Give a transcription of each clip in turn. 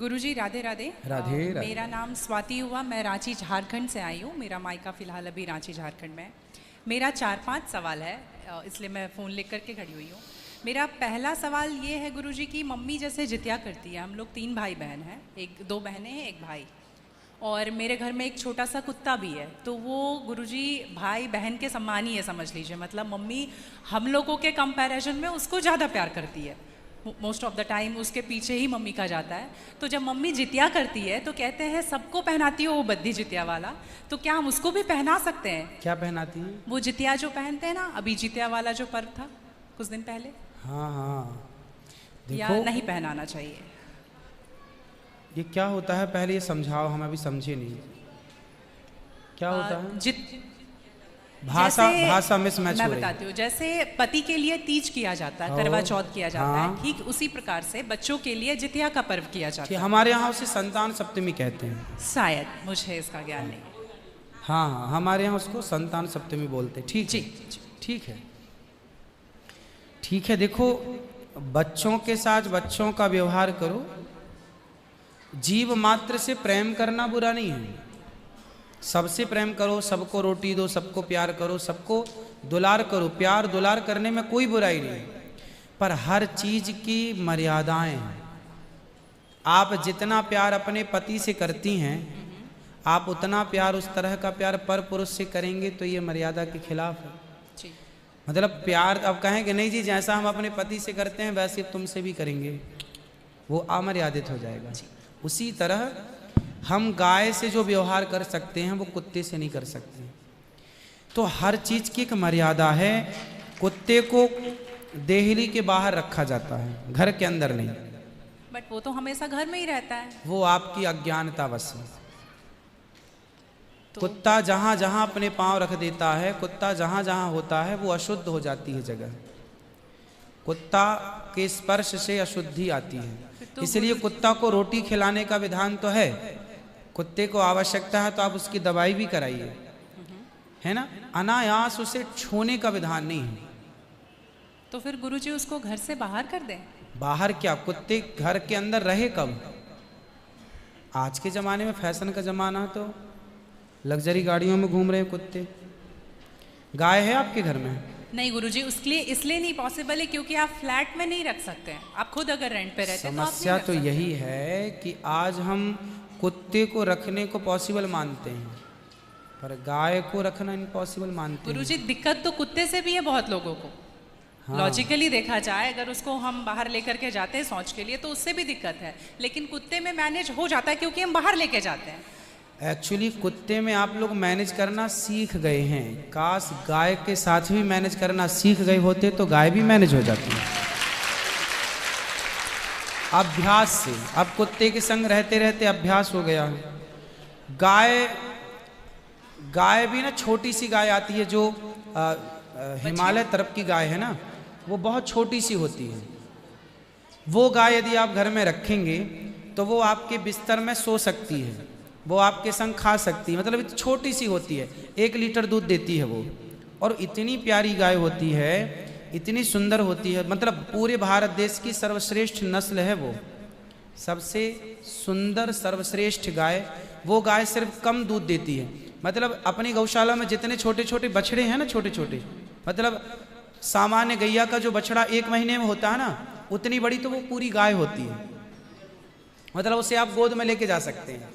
गुरुजी राधे राधे। राधे राधे। मेरा नाम स्वाति हुआ, मैं रांची झारखंड से आई हूँ। मेरा मायका फ़िलहाल अभी रांची झारखंड में है। मेरा 4-5 सवाल है, इसलिए मैं फ़ोन लेकर करके खड़ी हुई हूँ। मेरा पहला सवाल ये है गुरुजी की मम्मी जैसे जितिया करती है, हम लोग 3 भाई बहन हैं, 2 बहनें हैं 1 भाई, और मेरे घर में एक छोटा सा कुत्ता भी है। तो वो गुरुजी भाई बहन के समान ही है, समझ लीजिए। मतलब मम्मी हम लोगों के कंपैरिजन में उसको ज़्यादा प्यार करती है। मोस्ट ऑफ द टाइम उसके पीछे ही मम्मी का जाता है। तो जब मम्मी जितिया करती है तो कहते हैं सबको पहनाती हो वो बद्दी जितिया वाला, तो क्या हम उसको भी पहना सकते हैं? क्या पहनाती है? वो जितिया जो पहनते हैं ना, अभी जितिया वाला जो पर्व था कुछ दिन पहले। हाँ हाँ, या देखो नहीं पहनाना चाहिए? ये क्या होता है, पहले ये समझाओ, हम अभी समझे नहीं क्या होता है। भाषा मिसमैच हो रही है। मैं बताती हूँ। जैसे पति के लिए तीज किया जाता है, करवा चौथ किया जाता है, ठीक उसी प्रकार से बच्चों के लिए जितिया का पर्व किया जाता है। हमारे यहाँ उसे संतान सप्तमी कहते हैं शायद, मुझे इसका ज्ञान नहीं। हाँ हाँ, हमारे यहाँ उसको संतान सप्तमी बोलते हैं। ठीक जी, ठीक है, ठीक है। देखो, बच्चों के साथ बच्चों का व्यवहार करो। जीव मात्र से प्रेम करना बुरा नहीं है। सबसे प्रेम करो, सबको रोटी दो, सबको प्यार करो, सबको दुलार करो। प्यार दुलार करने में कोई बुराई नहीं, पर हर चीज की मर्यादाएं हैं। आप जितना प्यार अपने पति से करती हैं, आप उतना प्यार, उस तरह का प्यार पर पुरुष से करेंगे तो ये मर्यादा के खिलाफ है। मतलब प्यार अब कहेंगे नहीं जी, जैसा हम अपने पति से करते हैं वैसे तुमसे भी करेंगे, वो अमर्यादित हो जाएगा। उसी तरह हम गाय से जो व्यवहार कर सकते हैं वो कुत्ते से नहीं कर सकते। तो हर चीज की एक मर्यादा है। कुत्ते को देहली के बाहर रखा जाता है, घर के अंदर नहीं। बट वो तो हमेशा घर में ही रहता है। वो आपकी अज्ञानतावश है। कुत्ता जहां जहां अपने पांव रख देता है, कुत्ता जहां जहां होता है, वो अशुद्ध हो जाती है जगह। कुत्ता के स्पर्श से अशुद्धि आती है। इसलिए कुत्ता को रोटी खिलाने का विधान तो है। कुत्ते को आवश्यकता है तो आप उसकी दवाई भी कराइए, है ना। अनायास उसे छूने का विधान नहीं है। तो फिर गुरुजी उसको घर से बाहर कर दें? बाहर क्या, कुत्ते घर के अंदर रहे कब? आज के जमाने में फैशन का जमाना, तो लग्जरी गाड़ियों में घूम रहे हैं कुत्ते। गाय है आपके घर में? नहीं गुरुजी, उसके लिए इसलिए नहीं पॉसिबल है क्योंकि आप फ्लैट में नहीं रख सकते हैं। आप खुद अगर रेंट पे रहते हैं तो समस्या तो यही है कि आज हम कुत्ते को रखने को पॉसिबल मानते हैं, पर गाय को रखना इम्पॉसिबल मानते हैं। गुरुजी, दिक्कत तो कुत्ते से भी है बहुत लोगों को। लॉजिकली देखा जाए, अगर उसको हम बाहर लेकर के जाते हैं शौच के लिए तो उससे भी दिक्कत है, लेकिन कुत्ते में मैनेज हो जाता है क्योंकि हम बाहर लेके जाते हैं। एक्चुअली कुत्ते में आप लोग मैनेज करना सीख गए हैं। काश गाय के साथ भी मैनेज करना सीख गए होते तो गाय भी मैनेज हो जाती है अभ्यास से। अब कुत्ते के संग रहते रहते अभ्यास हो गया। गाय भी ना, छोटी सी गाय आती है जो हिमालय तरफ की गाय है ना, वो बहुत छोटी सी होती है। वो गाय यदि आप घर में रखेंगे तो वो आपके बिस्तर में सो सकती है, वो आपके संग खा सकती है। मतलब छोटी सी होती है, 1 लीटर दूध देती है वो, और इतनी प्यारी गाय होती है, इतनी सुंदर होती है। मतलब पूरे भारत देश की सर्वश्रेष्ठ नस्ल है वो, सबसे सुंदर सर्वश्रेष्ठ गाय। वो गाय सिर्फ कम दूध देती है। मतलब अपनी गौशाला में जितने छोटे छोटे बछड़े हैं ना, छोटे छोटे, मतलब सामान्य गैया का जो बछड़ा 1 महीने में होता है ना, उतनी बड़ी तो वो पूरी गाय होती है। मतलब उसे आप गोद में लेके जा सकते हैं।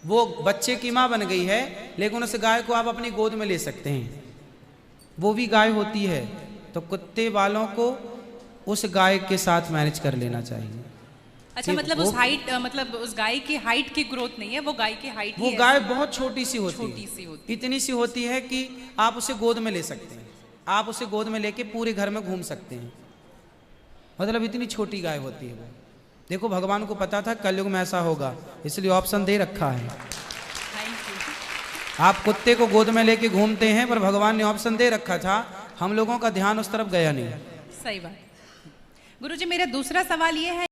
वो बच्चे की माँ बन गई है, लेकिन उस गाय को आप अपनी गोद में ले सकते हैं, वो भी गाय होती है। तो कुत्ते वालों को उस गाय के साथ मैनेज कर लेना चाहिए। अच्छा, मतलब उस हाइट, मतलब उस गाय की हाइट की ग्रोथ नहीं है, वो गाय की हाइट, वो गाय बहुत छोटी सी होती है, इतनी सी होती है कि आप उसे गोद में ले सकते हैं। आप उसे गोद में लेके पूरे घर में घूम सकते हैं। मतलब इतनी छोटी गाय होती है वो। देखो, भगवान को पता था कलयुग में ऐसा होगा, इसलिए ऑप्शन दे रखा है। आप कुत्ते को गोद में लेके घूमते हैं, पर भगवान ने ऑप्शन दे रखा था, हम लोगों का ध्यान उस तरफ गया नहीं। सही बात। गुरुजी, मेरा दूसरा सवाल ये है